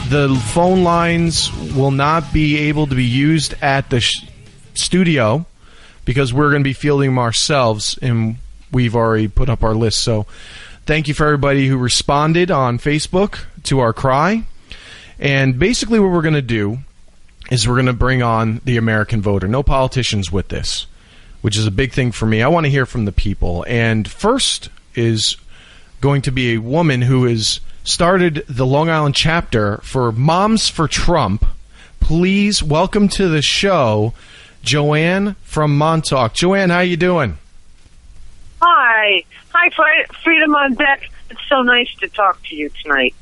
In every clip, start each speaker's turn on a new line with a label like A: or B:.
A: The phone lines will not be able to be used at the studio because we're going to be fielding them ourselves, and we've already put up our list. So thank you for everybody who responded on Facebook to our cry. And basically what we're going to do is we're going to bring on the American voter. No politicians with this, which is a big thing for me. I want to hear from the people. And first is going to be a woman who has started the Long Island chapter for Moms for Trump. Please welcome to the show, Joanne from Montauk. Joanne, how you doing?
B: Hi, Freedom on Deck. It's so nice to talk to you tonight.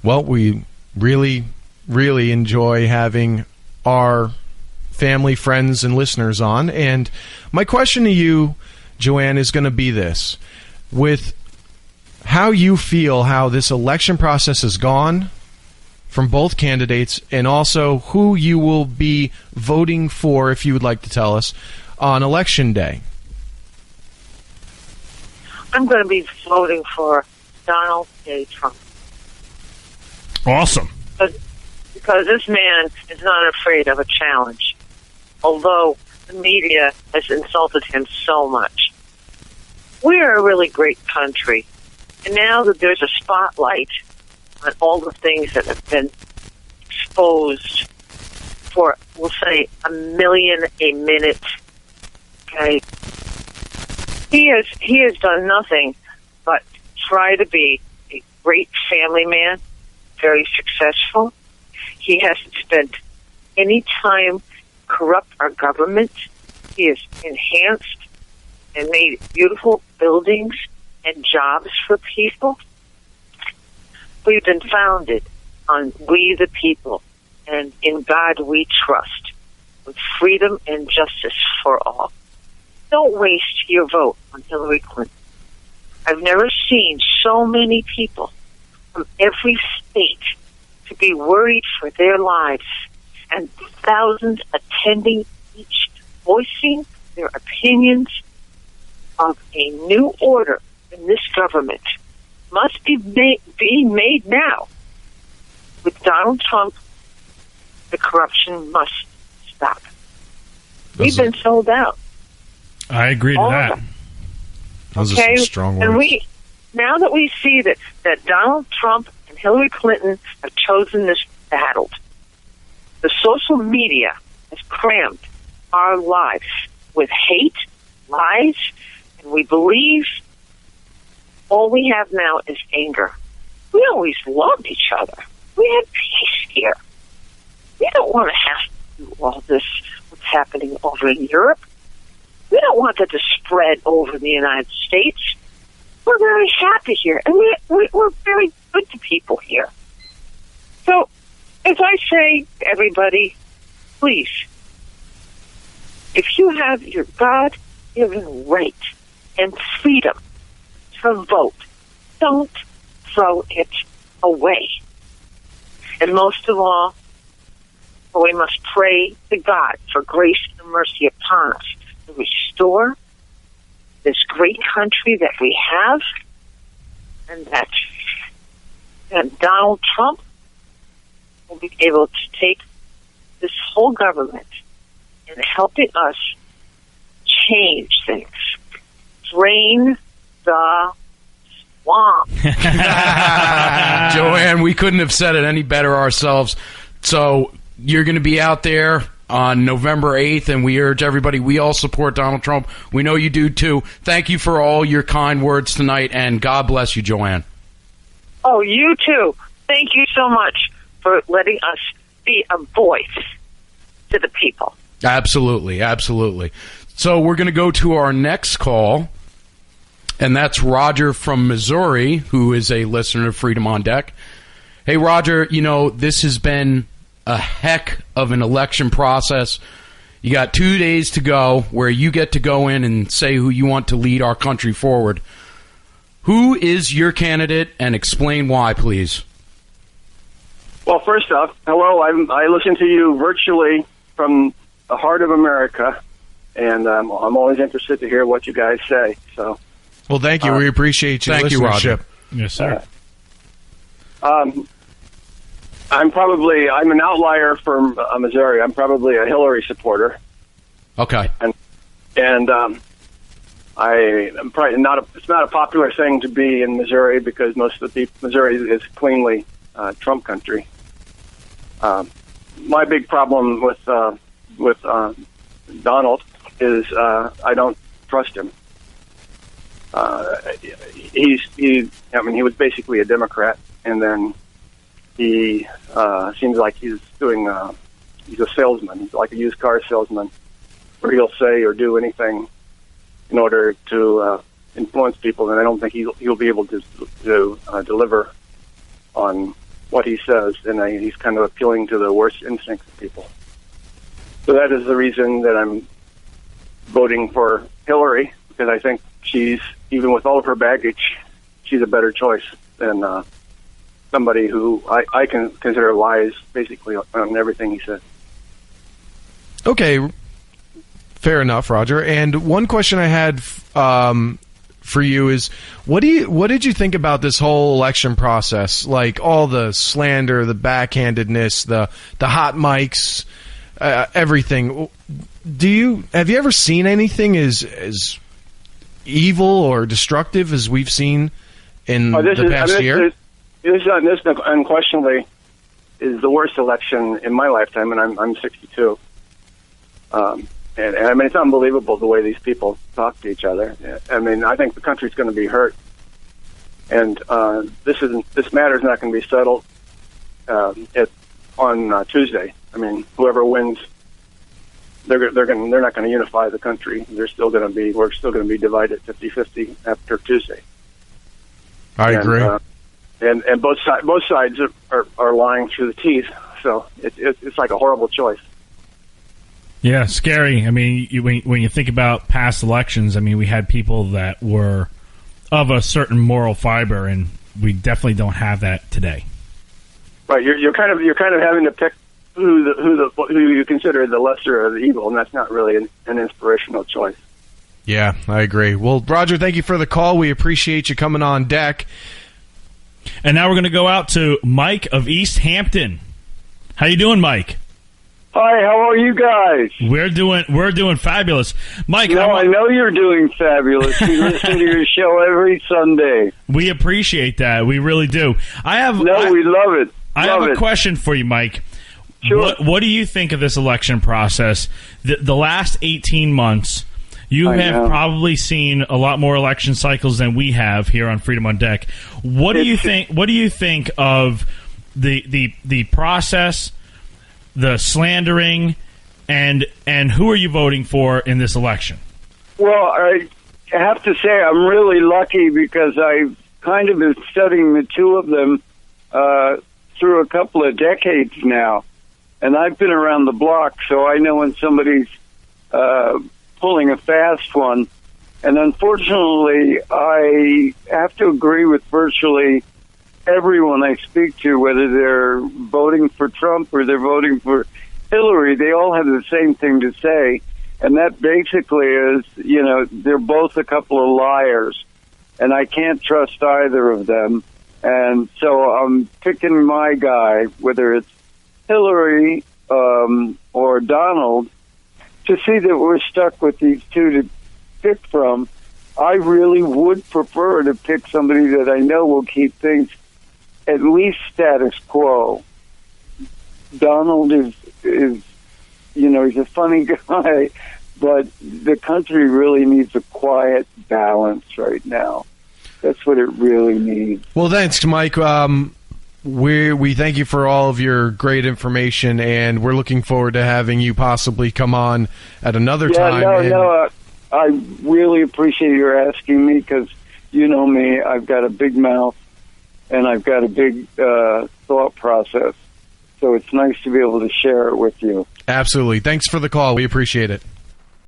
A: Well, we really, really enjoy having our family, friends, and listeners on. And my question to you, Joanne, is going to be this. With how you feel how this election process has gone from both candidates, and also who you will be voting for, if you would like to tell us, on Election Day.
B: I'm going to be voting for Donald J. Trump.
C: Awesome.
B: Because this man is not afraid of a challenge, although the media has insulted him so much. We are a really great country. And now that there's a spotlight on all the things that have been exposed for, we'll say, 1 million a minute, okay, he has done nothing but try to be a great family man, very successful. He hasn't spent any time corrupt our government. He has enhanced and made beautiful buildings and jobs for people. We've been founded on we the people, and in God we trust, with freedom and justice for all. Don't waste your vote on Hillary Clinton. I've never seen so many people from every state to be worried for their lives, and thousands attending each, voicing their opinions of a new order in this government must be made now. With Donald Trump, the corruption must stop. We've been sold out.
C: I agree to that.
A: Those are some strong words.
B: And now that we see that Donald Trump and Hillary Clinton have chosen this battle, the social media has crammed our lives with hate, lies, and we believe all we have now is anger. We always loved each other. We had peace here. We don't want to have to do all this, what's happening over in Europe. We don't want that to spread over the United States. We're very happy here, and we're very good to people here. So, as I say to everybody, please, if you have your God-given right and freedom to vote, don't throw it away. And most of all, we must pray to God for grace and mercy upon us to restore this great country that we have, and that Donald Trump will be able to take this whole government and helping us change things. Drain the swamp.
D: Joanne, we couldn't have said it any better ourselves. So you're going to be out there on November 8th, and we urge everybody, we all support Donald Trump. We know you do, too. Thank you for all your kind words tonight, and God bless you, Joanne.
B: Oh, you too. Thank you so much for letting us be a voice to the people.
D: Absolutely, absolutely. So we're going to go to our next call, and that's Roger from Missouri, who is a listener of Freedom on Deck. Hey, Roger, you know, this has been a heck of an election process. You got 2 days to go where you get to go in and say who you want to lead our country forward. Who is your candidate, and explain why, please?
E: Well, first off, hello. I listen to you virtually from the heart of America, and I'm always interested to hear what you guys say. So,
A: well, thank you. We appreciate your
D: Thank you, Roger.
C: Yes, sir.
E: I'm I'm an outlier from Missouri. I'm probably a Hillary supporter.
D: Okay.
E: And I'm probably not. It's not a popular thing to be in Missouri because most of the people, Missouri is cleanly Trump country. My big problem with Donald is I don't trust him. He was basically a Democrat, and then he seems like he's a salesman. He's like a used car salesman, where he'll say or do anything in order to influence people, and I don't think he'll be able to deliver on what he says, and he's kind of appealing to the worst instincts of people. So that is the reason that I'm voting for Hillary, because I think she's, even with all of her baggage, she's a better choice than somebody who I can consider lies basically on everything he said.
A: Okay, fair enough, Roger. And one question I had for you is, what did you think about this whole election process? Like all the slander, the backhandedness, the hot mics, everything. Have you ever seen anything as evil or destructive as we've seen in the past year?
E: This unquestionably is the worst election in my lifetime, and I'm 62. And I mean, it's unbelievable the way these people talk to each other. I mean, I think the country's going to be hurt, and this matter is not going to be settled on Tuesday. I mean, whoever wins, they're not going to unify the country. We're still going to be divided 50-50 after Tuesday.
A: I agree.
E: And both sides are lying through the teeth. So it's like a horrible choice.
C: Yeah, scary. I mean, when you think about past elections, I mean, we had people that were of a certain moral fiber, and we definitely don't have that today.
E: Right. You're kind of having to pick who you consider the lesser of the evil, and that's not really an inspirational choice.
A: Yeah, I agree. Well, Roger, thank you for the call. We appreciate you coming on deck.
C: And now we're going to go out to Mike of East Hampton. How you doing, Mike?
F: Hi, how are you guys?
C: We're doing fabulous, Mike.
F: I know you're doing fabulous. We listen to your show every Sunday.
C: We appreciate that. We really do.
F: We love it.
C: I have a question for you, Mike.
F: Sure.
C: What do you think of this election process? The last 18 months, you have probably seen a lot more election cycles than we have here on Freedom on Deck. What do you think of the process, the slandering, and who are you voting for in this election?
F: Well, I have to say I'm really lucky because I've kind of been studying the two of them through a couple of decades now. And I've been around the block, so I know when somebody's pulling a fast one. And unfortunately, I have to agree with virtually everyone I speak to, whether they're voting for Trump or they're voting for Hillary. They all have the same thing to say. And that basically is, they're both a couple of liars. And I can't trust either of them. And so I'm picking my guy, whether it's Hillary or Donald, to see that we're stuck with these two to pick from. I really would prefer to pick somebody that I know will keep things at least status quo. Donald is he's a funny guy, but the country really needs a quiet balance right now. That's what it really needs.
A: Well, thanks, Mike. We thank you for all of your great information, and we're looking forward to having you possibly come on at another time.
F: I really appreciate your asking me because you know me. I've got a big mouth, and I've got a big thought process. So it's nice to be able to share it with you.
A: Absolutely. Thanks for the call. We appreciate it.